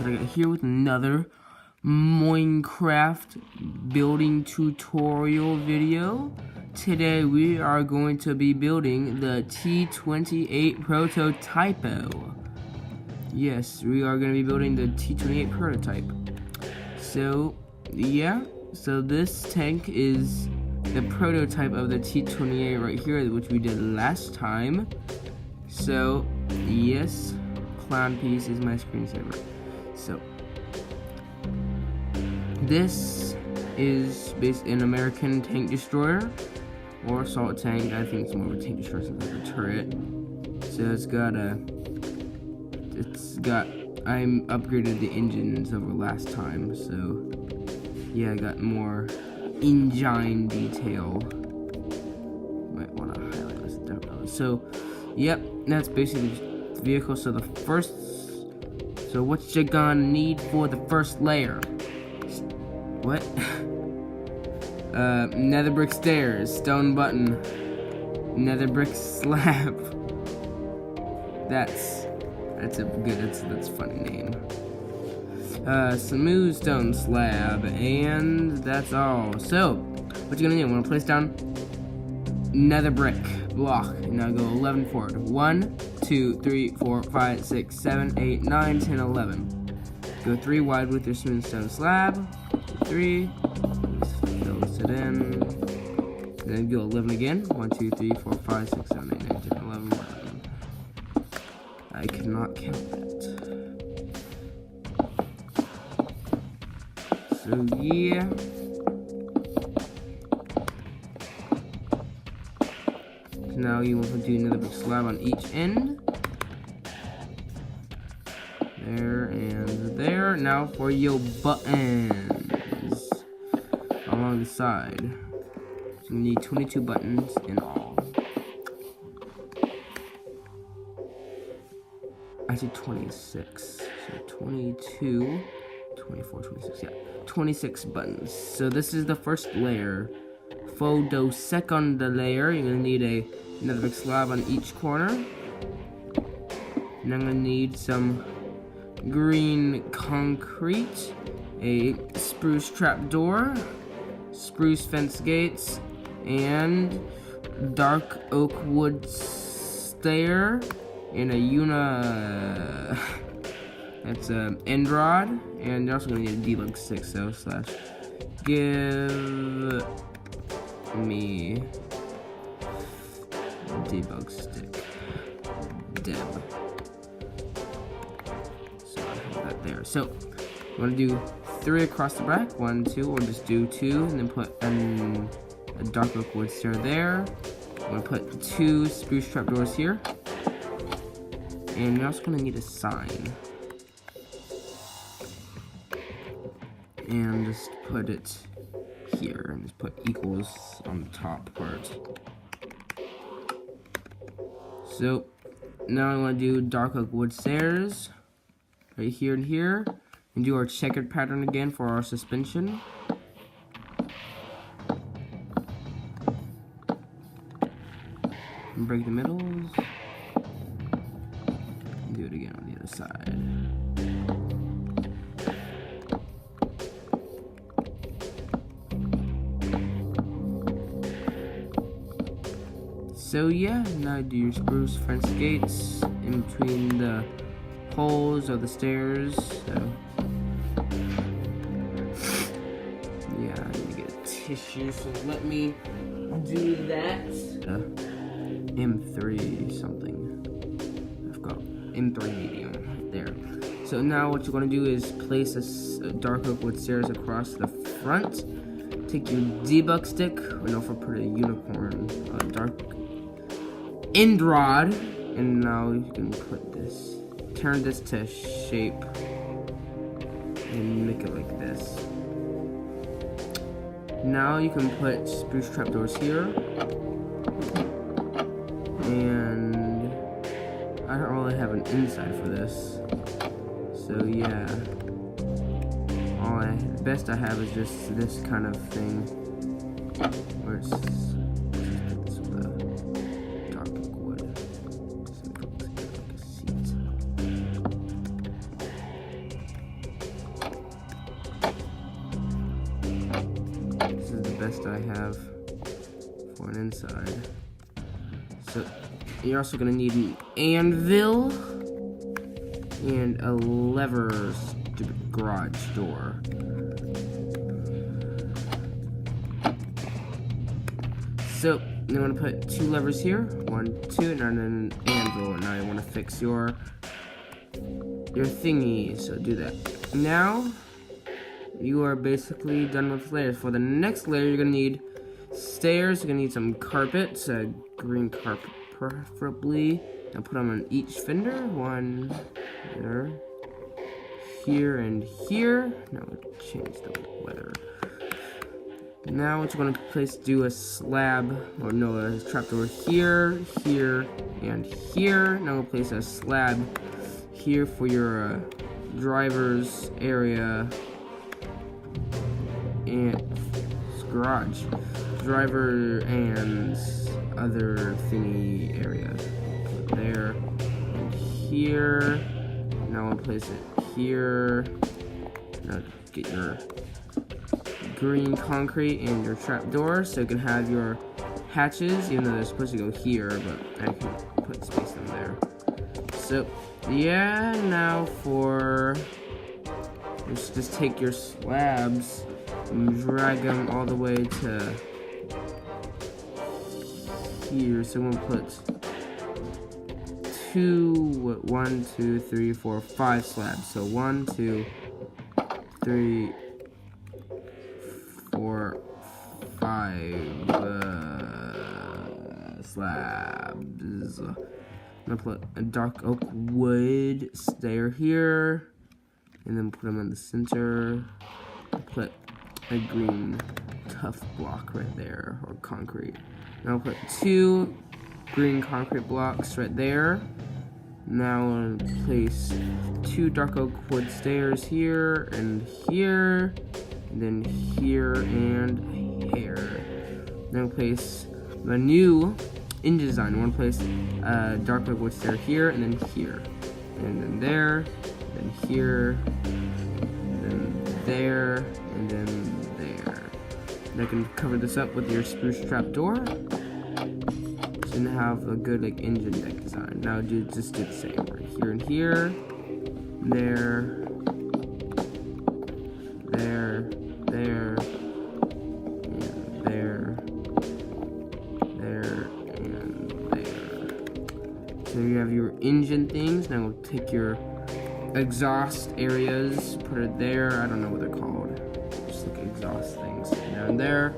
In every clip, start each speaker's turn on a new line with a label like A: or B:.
A: I got here with another Minecraft building tutorial video. Today we are going to be building the T28 Prototype. Yes, we are going to be building the T28 Prototype. So, yeah, so this tank is the prototype of the T28 right here, which we did last time. So, yes, clown piece is my screensaver. So, this is based in American tank destroyer or assault tank. I think it's more of a tank destroyer since it's a turret. So I upgraded the engines over last time. So yeah, I got more engine detail. Might want to highlight this down. So yep, that's basically the vehicle. So so what you gonna need for the first layer? What? Nether brick stairs, stone button, nether brick slab. That's a funny name. Smooth stone slab, and that's all. So, what you're gonna do? I'm gonna place down nether brick block. Now go 11 forward. 1, 2, 3, 4, 5, 6, 7, 8, 9, 10, 11. Go 3 wide with your smooth stone slab. 3. Fills it in. Then go 11 again. 1, 2, 3, 4, 5, 6, 7, 8, 9, 10, 11. I cannot count that. So yeah. So now you want to do another big slab on each end. There and there. Now for your buttons along the side. So you need 22 buttons in all. Actually 26. So 22, 24, 26. Yeah, 26 buttons. So this is the first layer. For the second layer, you're gonna need another big slab on each corner. And I'm gonna need some green concrete, a spruce trap door, spruce fence gates, and dark oak wood stair, and a that's a end rod, and you're also gonna need a debug stick. So / give me debug stick deb. There. So you want to do 3 across the back, 1, 2, or just do 2, and then put a dark oak wood stair there. I'm going to put 2 spruce trapdoors here, and you're also going to need a sign, and just put it here, and just put equals on the top part. So now I want to do dark oak wood stairs right here and here, and do our checkered pattern again for our suspension. And break the middles. And do it again on the other side. So yeah, now do your spruce fence gates in between the holes of the stairs. So yeah, I need to get a tissue, so let me do that. M3 something. I've got M3 medium right there. So now what you're going to do is place a dark oak wood stairs across the front. Take your debug stick, or no, for put a unicorn, dark end rod, and now you can put this. Turn this to shape and make it like this. Now you can put spruce trapdoors here, and I don't really have an inside for this. So yeah, the best I have is just this kind of thing where it's best I have for an inside. So you're also gonna need an anvil and a lever to the garage door. So you want to put 2 levers here, 1, 2, and then an anvil. And now you want to fix your thingy. So do that. Now you are basically done with layers. For the next layer, you're gonna need stairs. You're gonna need some carpets, green carpet preferably. Now put them on each fender. 1 there, here, and here. Now we'll change the weather. Now what you're going to place, do a slab, or no, a trapdoor here, here, and here. Now we'll place a slab here for your driver's area and garage, driver and other thingy area. Put there and here. Now we'll place it here. Now get your green concrete and your trapdoor, so you can have your hatches, even though they're supposed to go here, but I can put space them there. So yeah, now for just take your slabs and drag them all the way to here. So we'll put 1, 2, 3, 4, 5 slabs. So 1, 2, 3, 4, 5 slabs. I'm gonna put a dark oak wood stair here, and then put them in the center. Put a green tough block right there, or concrete. Now I'll put 2 green concrete blocks right there. Now I'll place 2 dark oak wood stairs here and here. And then here and here. Then we'll place a new engine design. One place dark oak wood stair here and then here. And then there, then here, and then there, and then there. And I can cover this up with your spruce trap door. So you have a good like engine deck design. Now just do the same right here and here. There. There, there, and there, there, and there. So you have your engine things. Now we'll take your exhaust areas, put it there. I don't know what they're called. Just like exhaust things. Down there.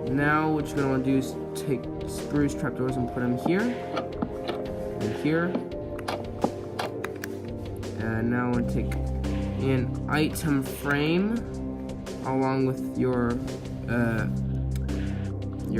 A: Now what you're gonna want to do is take spruce trapdoors and put them here and here. And now we'll take an item frame along with your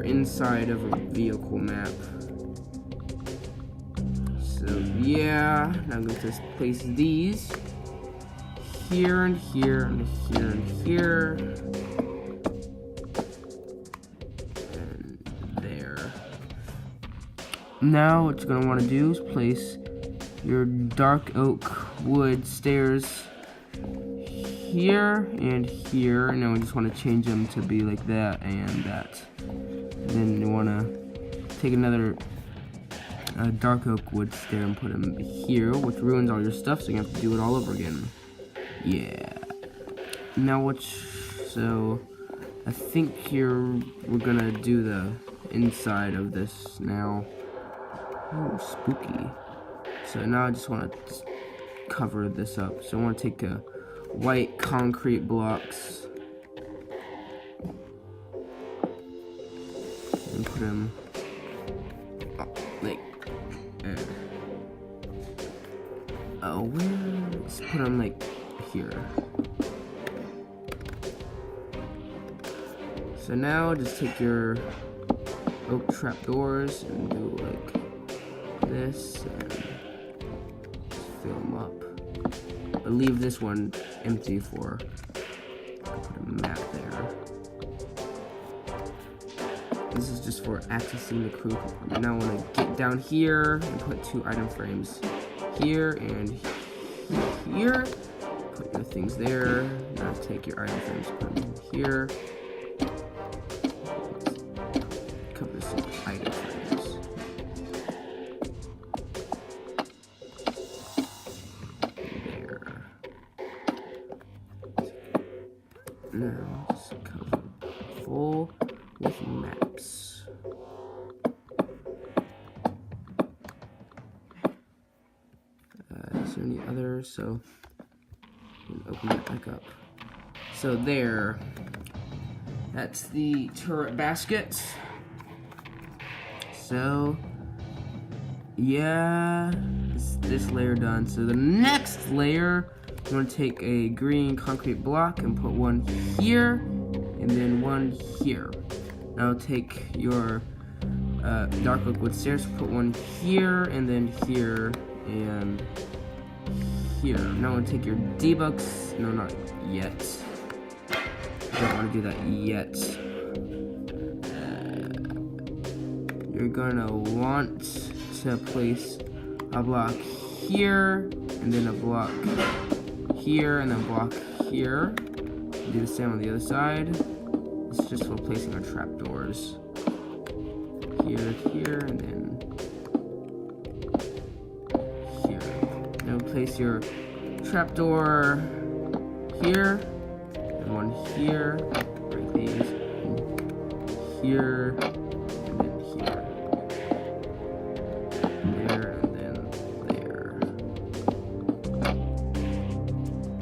A: inside of a vehicle map. So yeah, now I'm going to place these here and here and here and here and there. Now what you're going to want to do is place your dark oak wood stairs here and here, and then we just want to change them to be like that and that. And then you want to take another dark oak wood stair and put them here, which ruins all your stuff, so you have to do it all over again. Yeah. Now so I think here we're gonna do the inside of this now. Oh, spooky. So now I just want to cover this up. So I want to take a white concrete blocks and put them like let's put them like here. So now just take your oak trapdoors and do like this and fill them up. But leave this one empty for, put a map there. This is just for accessing the crew compartment. Now I want to get down here and put 2 item frames here and here. Put your things there. Now take your item frames, put them here Now just cover full with maps. Is there any others? So open it back up. So there. That's the turret basket. So yeah, this layer done. So the next layer, I'm gonna take a green concrete block and put one here, and then one here. Now take your dark liquid stairs, put one here, and then here, and here. Now I'm gonna take your debugs. No, not yet. I don't want to do that yet. You're gonna want to place a block here, and then a block here, and then a block here. Do the same on the other side. It's just for placing our trapdoors. Here, here, and then here. Now place your trapdoor here, and one here. Break these. Here, and then here. There, and then there.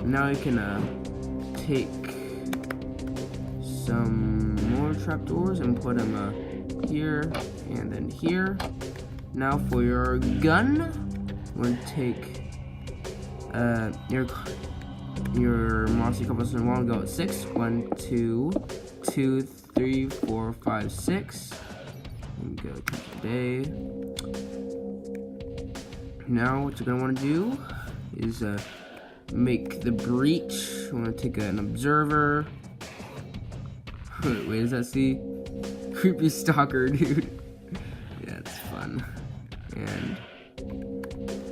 A: Now you can take some more trapdoors and put them here and then here. Now for your gun, we're gonna take your mossy cobblestone wall and go at 6. 1, 2, 2, 3, 4, 5, 6. And go today. Now what you're gonna want to do is make the breach. I'm gonna take an observer. Wait, does that see? Creepy stalker, dude. Yeah, it's fun. And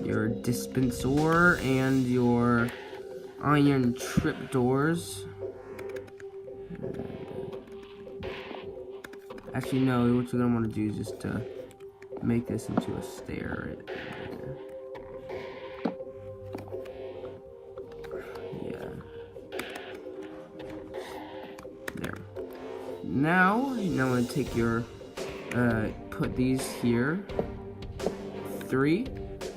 A: your dispenser and your iron trapdoors. Actually, no, what you're gonna want to do is just make this into a stair right there. Yeah. There. Now I'm gonna take your put these here.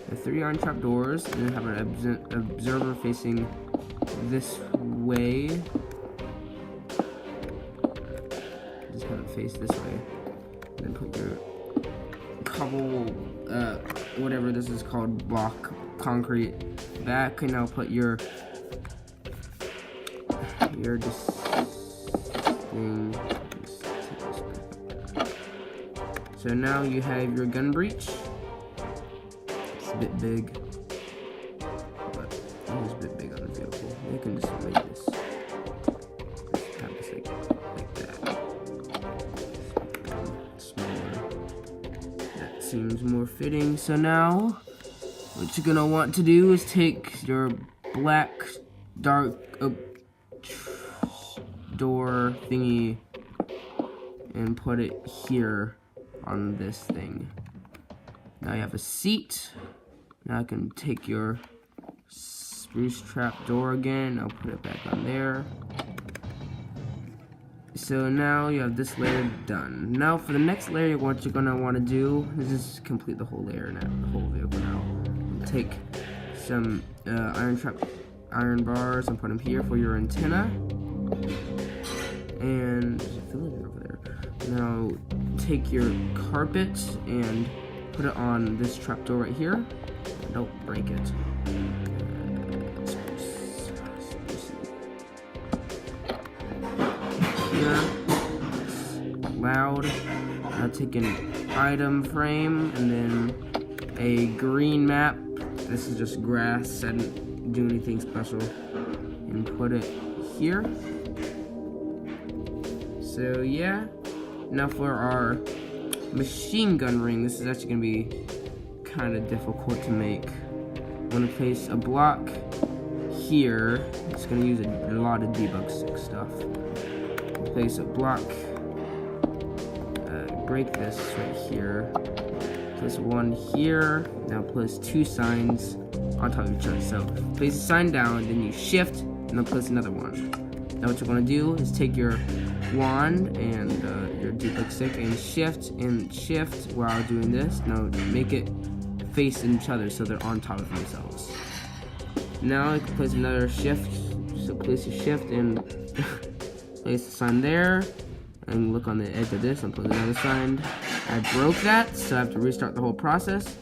A: The 3 iron trapdoors, and then have an observer facing this way. Just have it face this way. And then put your cobble, whatever this is called, block concrete back, and now put your just thing. So now you have your gun breach. It's a bit big, but it is a bit big on the vehicle. You can just make this. Just have this like that. Smaller. That seems more fitting. So now, what you're gonna want to do is take your black dark oak door thingy and put it here on this thing. Now you have a seat. Now I can take your spruce trap door again. I'll put it back on there. So now you have this layer done. Now for the next layer, what you're gonna want to do is just complete the whole layer now, the whole vehicle now. Take some iron bars and put them here for your antenna. And there's a villager over there. Now take your carpet and put it on this trapdoor right here. Don't break it. Here, loud. Now take an item frame and then a green map. This is just grass. I didn't do anything special. And put it here. So yeah. Now for our machine gun ring, this is actually going to be kind of difficult to make. I'm going to place a block here. It's going to use a lot of debug stick stuff. Place a block, break this right here. Place one here. Now place 2 signs on top of each other. So place a sign down, then you shift, and then place another one. Now what you're going to do is take your wand and your duplex stick and shift while doing this. Now make it face each other so they're on top of themselves. Now you can place another shift. So place your shift and place the sign there. And look on the edge of this and put another sign. I broke that, so I have to restart the whole process.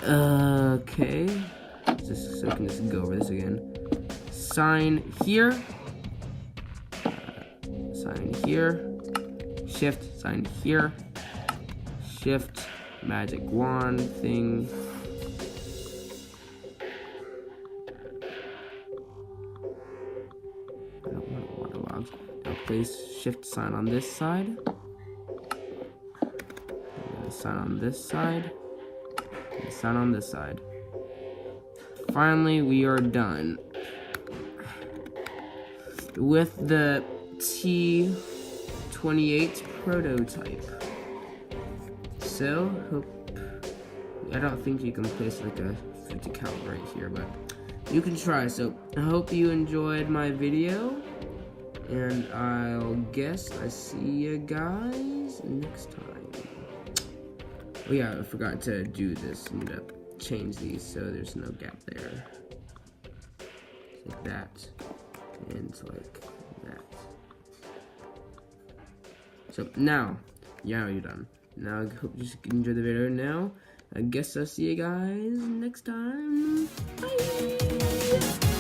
A: Okay. Just so I can just go over this again. Sign here. Sign here. Shift, sign here. Shift, magic wand thing. I don't want water logs. Now place shift sign on this side. And the sign on this side. And the sign on this side. Finally, we are done with the T28 Prototype. So, I don't think you can place like a 50 cal right here, but you can try. So, I hope you enjoyed my video, and I'll guess I see you guys next time. Oh yeah, I forgot to do this. I'm gonna change these so there's no gap there. Like that, and like that. So now, yeah, you're done. Now I hope you enjoyed the video. Now, I guess I'll see you guys next time. Bye!